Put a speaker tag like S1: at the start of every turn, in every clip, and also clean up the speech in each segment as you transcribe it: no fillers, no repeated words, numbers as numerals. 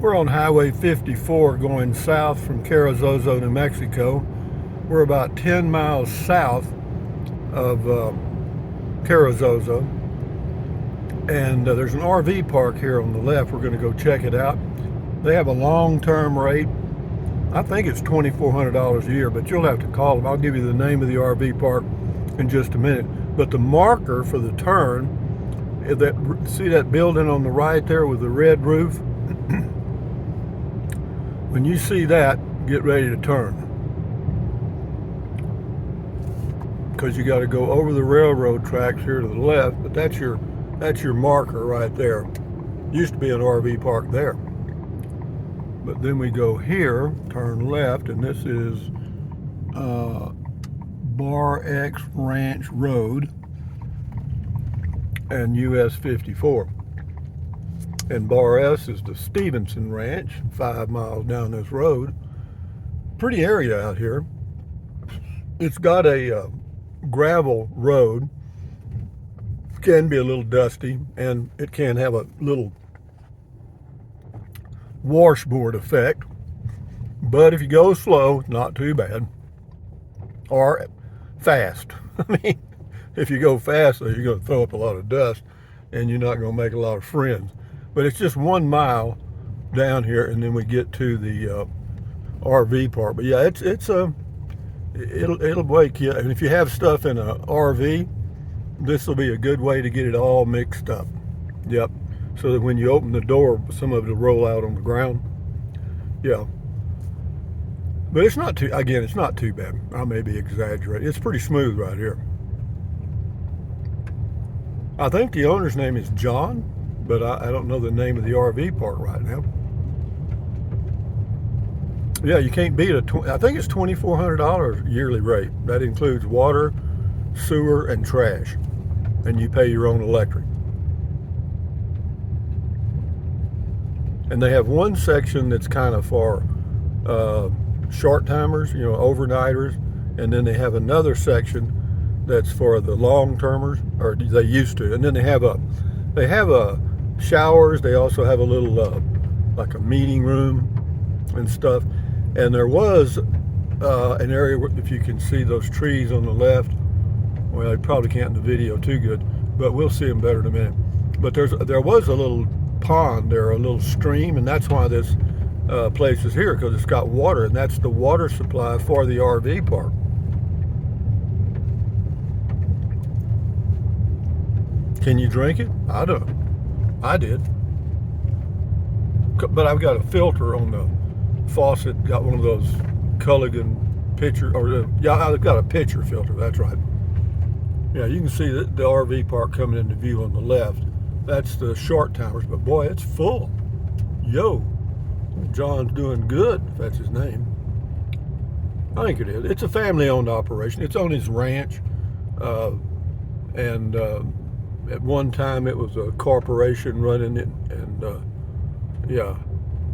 S1: We're on Highway 54 going south from Carrizozo, New Mexico. We're about 10 miles south of Carrizozo. And there's an RV park here on the left. We're going to go check it out. They have a long-term rate. I think it's $2,400 a year, but you'll have to call them. I'll give you the name of the RV park in just a minute. But the marker for the turn, see that building on the right there with the red roof? When you see that, get ready to turn. Because you got to go over the railroad tracks here to the left, but that's your marker right there. Used to be an RV park there. But then we go here, turn left, and this is Bar X Ranch Road and US 54. And Bar S is the Stevenson Ranch, 5 miles down this road. Pretty area out here. It's got a gravel road. Can be a little dusty, and it can have a little washboard effect. But if you go slow, not too bad. Or fast. I mean, if you go fast, though, you're going to throw up a lot of dust, and you're not going to make a lot of friends. But it's just 1 mile down here, and then we get to the RV park. But yeah, it'll wake you. And if you have stuff in a RV, this will be a good way to get it all mixed up. Yep. So that when you open the door, some of it will roll out on the ground. Yeah. But it's not too. Again, it's not too bad. I may be exaggerating. It's pretty smooth right here. I think the owner's name is John, but I don't know the name of the RV park right now. Yeah, you can't beat I think it's $2,400 yearly rate. That includes water, sewer, and trash. And you pay your own electric. And they have one section that's kind of for short timers, overnighters. And then they have another section that's for the long termers, or they used to. And then they have showers. They also have a little like a meeting room and stuff. And there was an area where, if you can see those trees on the left, well, you probably can't in the video too good, but we'll see them better in a minute. But there was a little pond there, a little stream, and that's why this place is here, because it's got water, and that's the water supply for the RV park. Can you drink it? I don't. I did. But I've got a filter on the faucet, got one of those Culligan pitcher, yeah, I've got a pitcher filter, that's right. Yeah, you can see the RV park coming into view on the left. That's the short timers, but boy, it's full. Yo, John's doing good, if that's his name. I think it is. It's a family-owned operation. It's on his ranch, and at one time it was a corporation running it, and yeah.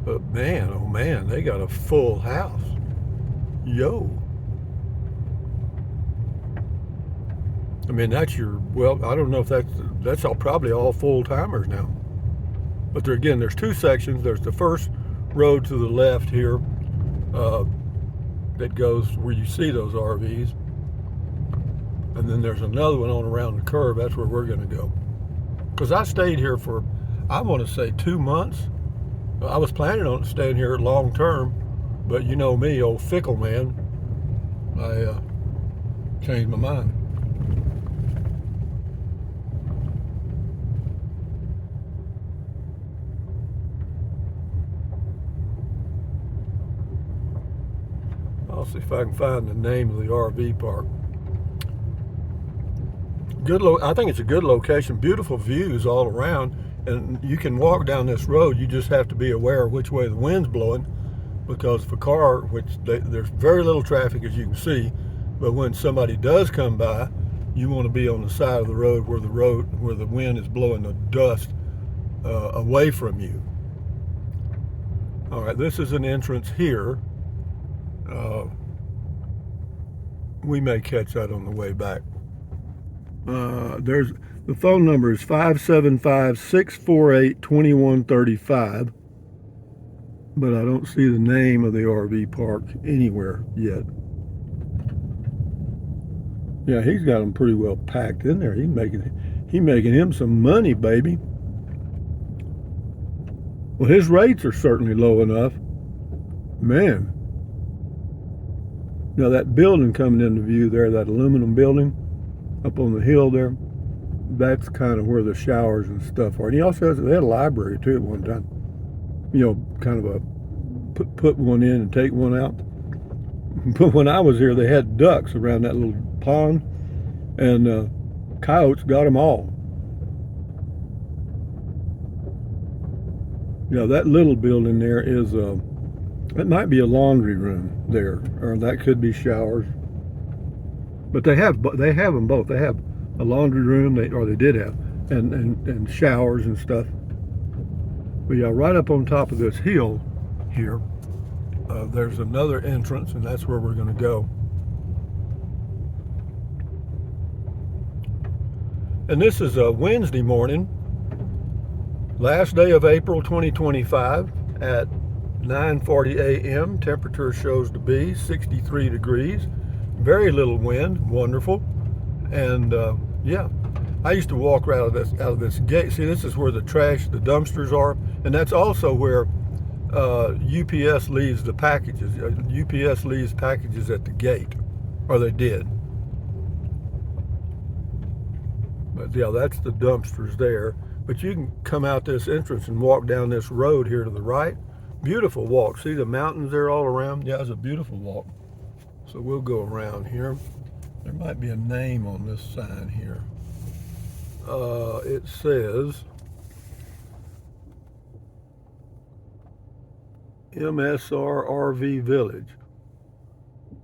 S1: But man, oh man, they got a full house. Yo. I mean, I don't know if that's probably all full-timers now. But there's two sections. There's the first road to the left here that goes where you see those RVs. And then there's another one on around the curve. That's where we're going to go. Because I stayed here for, I want to say 2 months. I was planning on staying here long term, but you know me, old fickle man, I changed my mind. I'll see if I can find the name of the RV park. I think it's a good location, beautiful views all around. And you can walk down this road. You just have to be aware of which way the wind's blowing, because if a car, there's very little traffic, as you can see, but when somebody does come by, you want to be on the side of the road where the wind is blowing the dust away from you. All right, this is an entrance here. We may catch that on the way back. The phone number is 575-648-2135. but I don't see the name of the RV park anywhere yet. Yeah, he's got them pretty well packed in there. He's making him some money, baby. Well, his rates are certainly low enough. Man. Now that building coming into view there, that aluminum building up on the hill there, that's kind of where the showers and stuff are. And he also they had a library too at one time. You know, kind of a put one in and take one out. But when I was here, they had ducks around that little pond, and coyotes got them all. You know, that little building there is it might be a laundry room there, or that could be showers. But they have them both. They have a laundry room, they did have, and showers and stuff. But yeah, right up on top of this hill here, there's another entrance, and that's where we're going to go. And this is a Wednesday morning, last day of April 2025 at 9:40 a.m. Temperature shows to be 63 degrees. Very little wind, wonderful. And yeah, I used to walk right out of this gate. See, this is where the dumpsters are, and that's also where UPS leaves the packages. UPS leaves packages at the gate, or they did. But yeah, that's the dumpsters there. But you can come out this entrance and walk down this road here to the right. Beautiful walk. See the mountains there all around? Yeah, it's a beautiful walk. So we'll go around here. There might be a name on this sign here. It says MSR RV Village.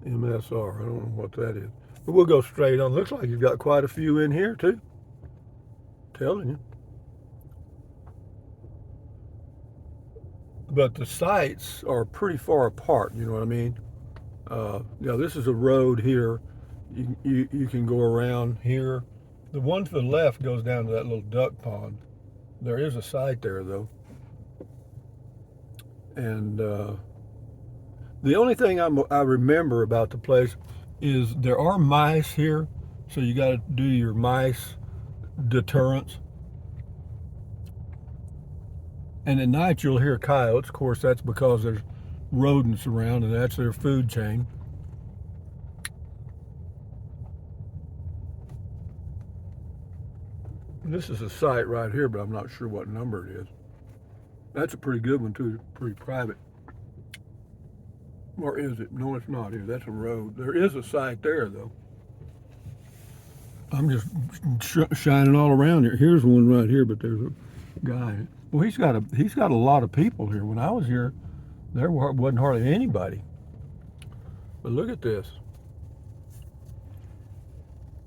S1: MSR, I don't know what that is. But we'll go straight on. Looks like you've got quite a few in here too. Telling you. But the sites are pretty far apart, you know what I mean? Yeah, this is a road here. You can go around here. The one to the left goes down to that little duck pond. There is a site there though. And the only thing I remember about the place is there are mice here, so you got to do your mice deterrence. And at night you'll hear coyotes. Of course, that's because there's rodents around, and that's their food chain. This is a site right here, but I'm not sure what number it is. That's a pretty good one too, pretty private. Or is it? No, it's not here. That's a road. There is a site there though. I'm just shining all around here. Here's one right here, but there's a guy. Well, he's got a lot of people here. When I was here, there wasn't hardly anybody. But look at this.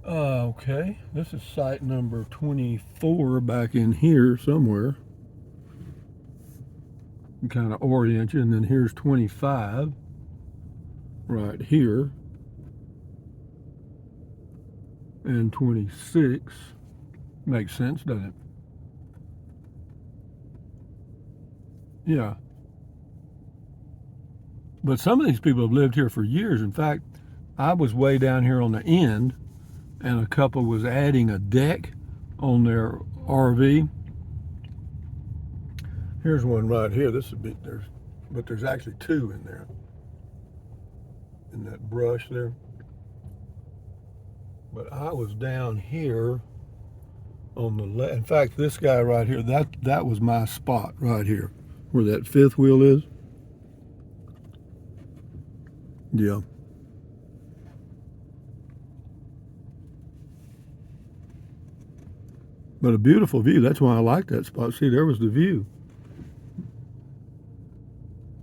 S1: Okay, this is site number 24 back in here somewhere. Kind of orient you, and then here's 25 right here, and 26. Makes sense, doesn't it? Yeah. But some of these people have lived here for years. In fact, I was way down here on the end, and a couple was adding a deck on their RV. Here's one right here. This would be but there's actually two in there, in that brush there. But I was down here on the left. In fact, this guy right here, that was my spot right here, where that fifth wheel is. Yeah. But a beautiful view. That's why I like that spot. See, there was the view.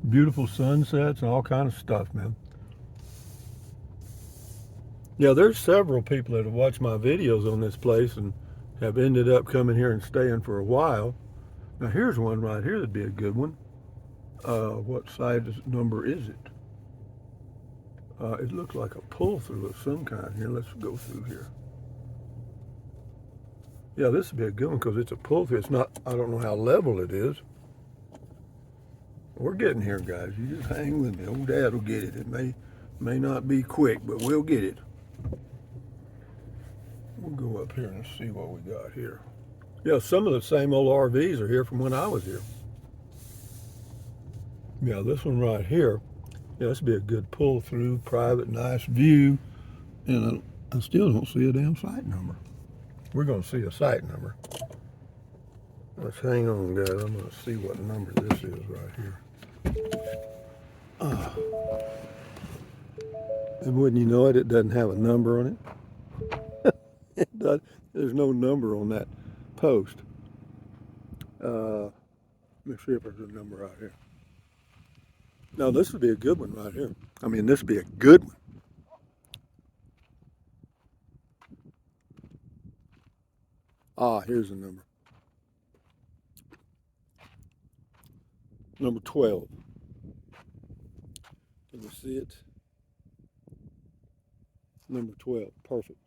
S1: Beautiful sunsets and all kind of stuff, man. Yeah, there's several people that have watched my videos on this place and have ended up coming here and staying for a while. Now here's one right here that'd be a good one. What side number is it? It looks like a pull-through of some kind here. Let's go through here. Yeah, this would be a good one because it's a pull-through. It's not, I don't know how level it is. We're getting here, guys. You just hang with me. Old Dad will get it. It may not be quick, but we'll get it. We'll go up here and see what we got here. Yeah, some of the same old RVs are here from when I was here. Yeah, this one right here. Yeah, this would be a good pull-through, private, nice view. And I still don't see a damn site number. We're going to see a site number. Let's hang on, guys. I'm going to see what number this is right here. And wouldn't you know it, it doesn't have a number on it. It does. There's no number on that post. Let me see if there's a number out here. No, this would be a good one right here. I mean, this would be a good one. Here's a number. Number 12. Can you see it? Number 12. Perfect.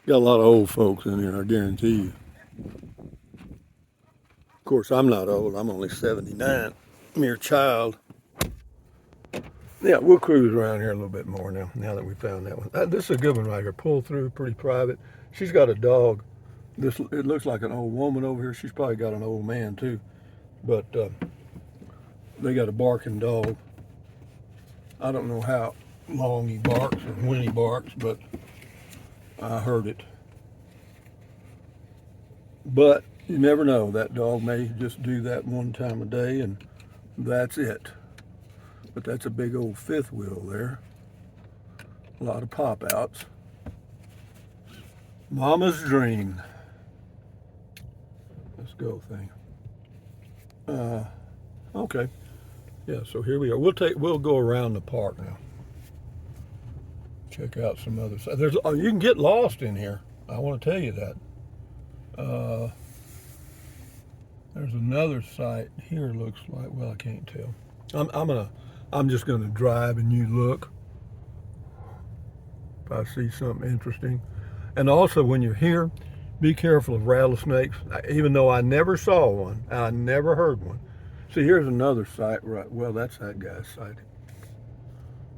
S1: Got a lot of old folks in here, I guarantee you. Of course, I'm not old. I'm only 79. Mere child. Yeah, we'll cruise around here a little bit more now that we found that one. This is a good one right here. Pull through, pretty private. She's got a dog. It looks like an old woman over here. She's probably got an old man too. But they got a barking dog. I don't know how long he barks or when he barks, but I heard it. But you never know. That dog may just do that one time a day and that's it. But that's a big old fifth wheel there. A lot of pop outs. Mama's dream. Let's go thing. Okay. Yeah, so here we are. We'll go around the park now. Check out some other sides. You can get lost in here. I want to tell you that. There's another site here. Looks like, well, I can't tell. I'm just gonna drive and you look if I see something interesting. And also, when you're here, be careful of rattlesnakes. Even though I never saw one, I never heard one. See, here's another site. Right. Well, that's that guy's site.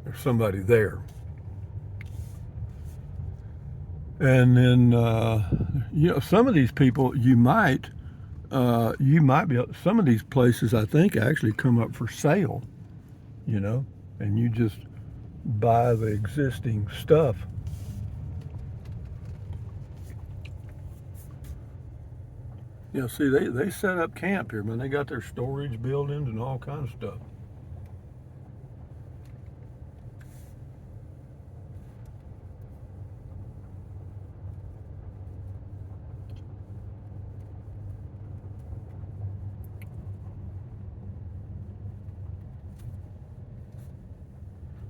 S1: There's somebody there. And then, you know, some of these people, you might be, some of these places I think actually come up for sale, you know, and you just buy the existing stuff. You know, see, they set up camp here, man. They got their storage buildings and all kinds of stuff.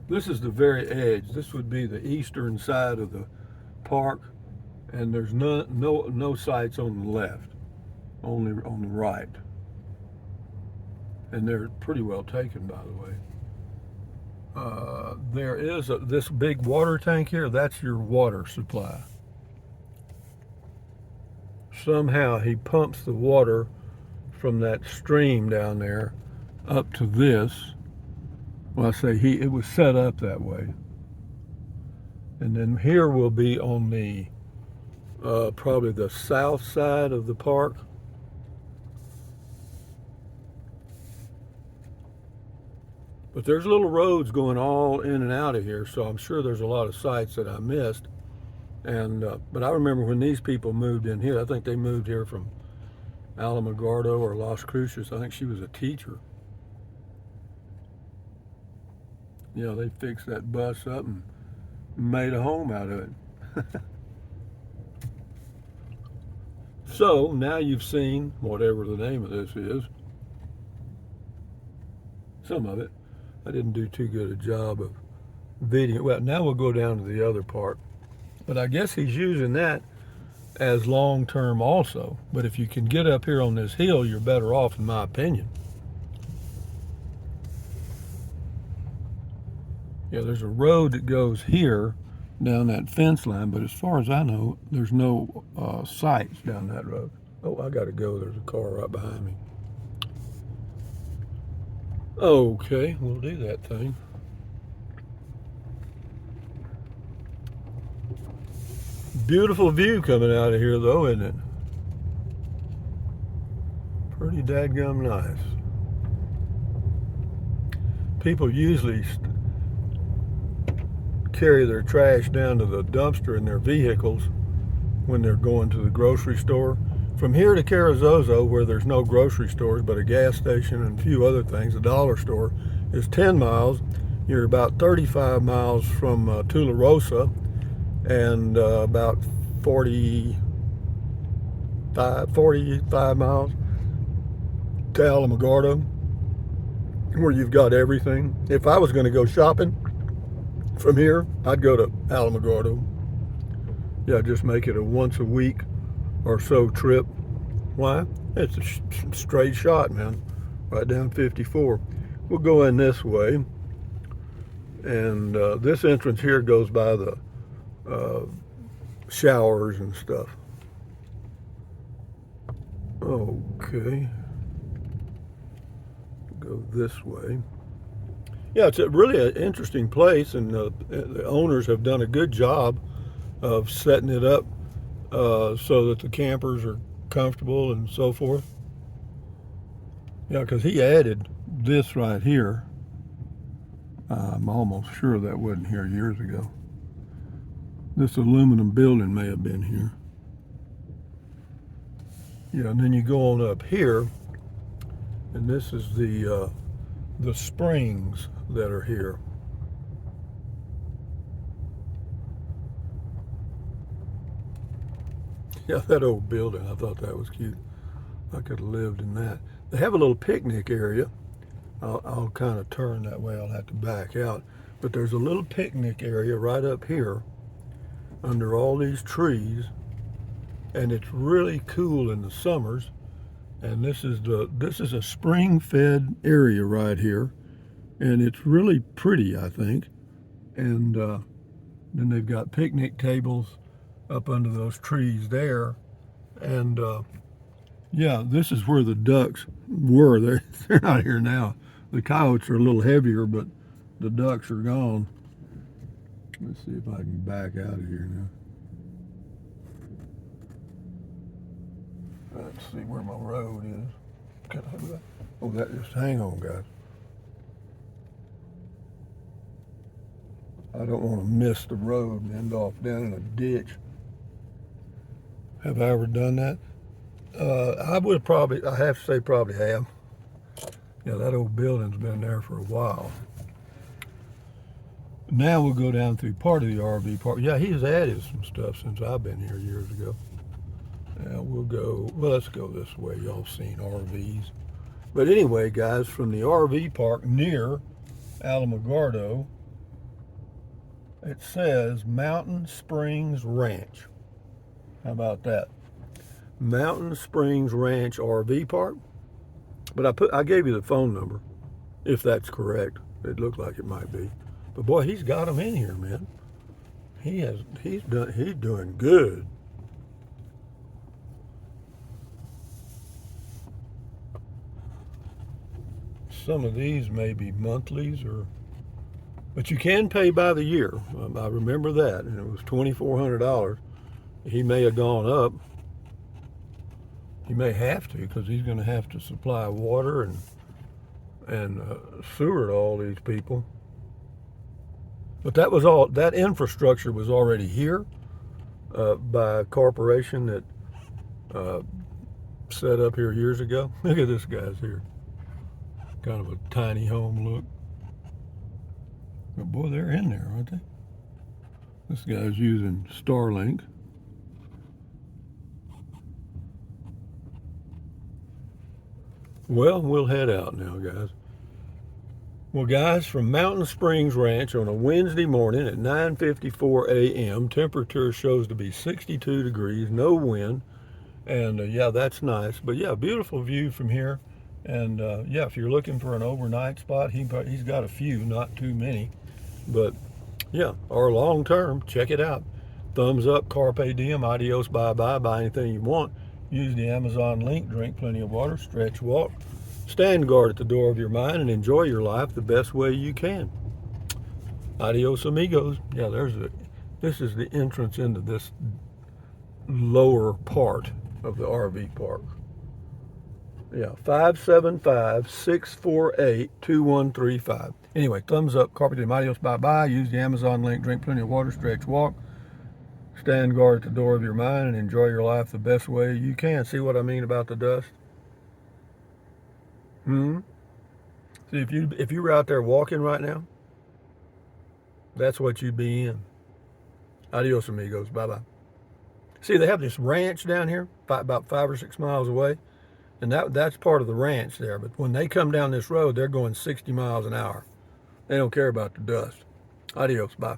S1: This is the very edge. This would be the eastern side of the park, and there's no sites on the left, only on the right. And they're pretty well taken, by the way. There is this big water tank here. That's your water supply. Somehow he pumps the water from that stream down there up to this. Well, I say it was set up that way. And then here will be on the, probably the south side of the park. But there's little roads going all in and out of here, so I'm sure there's a lot of sites that I missed. And but I remember when these people moved in here, I think they moved here from Alamogordo or Las Cruces. I think she was a teacher. You know, they fixed that bus up and made a home out of it. So now you've seen whatever the name of this is. Some of it. I didn't do too good a job of video. Well, now we'll go down to the other part. But I guess he's using that as long-term also. But if you can get up here on this hill, you're better off, in my opinion. Yeah, there's a road that goes here down that fence line, but as far as I know, there's no sights down that road. Oh, I gotta go. There's a car right behind me. Okay, we'll do that thing. Beautiful view coming out of here, though, isn't it? Pretty dadgum nice. People usually carry their trash down to the dumpster in their vehicles when they're going to the grocery store. From here to Carrizozo, where there's no grocery stores but a gas station and a few other things, a dollar store, is 10 miles. You're about 35 miles from Tularosa and about 45 miles to Alamogordo, where you've got everything. If I was going to go shopping from here, I'd go to Alamogordo. Yeah, just make it a once a week or so trip. Why? It's a straight shot, man. Right down 54. We'll go in this way. And this entrance here goes by the showers and stuff. Okay. Go this way. Yeah, it's really an interesting place, and the owners have done a good job of setting it up so that the campers are comfortable and so forth. Yeah, because he added this right here. I'm almost sure that wasn't here years ago. This aluminum building may have been here. Yeah, and then you go on up here, and this is the springs that are here. Yeah, that old building, I thought that was cute. I could have lived in that. They have a little picnic area. I'll kind of turn that way. I'll have to back out. But there's a little picnic area right up here under all these trees. And it's really cool in the summers. And this is a spring-fed area right here. And it's really pretty, I think. And then they've got picnic tables up under those trees there. And yeah, this is where the ducks were. They're not here now. The coyotes are a little heavier, but the ducks are gone. Let's see if I can back out of here now. Let's see where my road is. Can I do that? Oh, just hang on, guys. I don't want to miss the road and end off down in a ditch. Have I ever done that? I have to say probably have. Yeah, that old building's been there for a while. Now we'll go down through part of the RV park. Yeah, he's added some stuff since I've been here years ago. Now let's go this way. Y'all seen RVs. But anyway, guys, from the RV park near Alamogordo, it says Mountain Springs Ranch. How about that? Mountain Springs Ranch RV Park. But I gave you the phone number, if that's correct. It looked like it might be. But boy, he's got them in here, man. He's doing good. Some of these may be monthlies, but you can pay by the year. I remember that, and it was $2,400. He may have gone up. He may have to, because he's going to have to supply water and sewer to all these people. But that infrastructure was already here by a corporation that set up here years ago. Look at this guy's here. Kind of a tiny home look. But boy, they're in there, aren't they? This guy's using Starlink. Well, we'll head out now, guys. Well, guys, from Mountain Springs Ranch on a Wednesday morning at 9:54 a.m., temperature shows to be 62 degrees, no wind, and yeah, that's nice. But yeah, beautiful view from here. And yeah, if you're looking for an overnight spot, he's got a few, not too many. But yeah, or long term, check it out. Thumbs up, carpe diem, adios, bye bye, buy anything you want. Use the Amazon link, drink plenty of water, stretch, walk, stand guard at the door of your mind, and enjoy your life the best way you can. Adios, amigos. Yeah, this is the entrance into this lower part of the RV park. Yeah, 575-648-2135. Anyway, thumbs up, carpe diem, adios, bye bye. Use the Amazon link, drink plenty of water, stretch, walk, stand guard at the door of your mind, and enjoy your life the best way you can. See what I mean about the dust? See, if you were out there walking right now, that's what you'd be in. Adios, amigos. Bye bye. See, they have this ranch down here, about 5 or 6 miles away, and that's part of the ranch there. But when they come down this road, they're going 60 miles an hour. They don't care about the dust. Adios. Bye.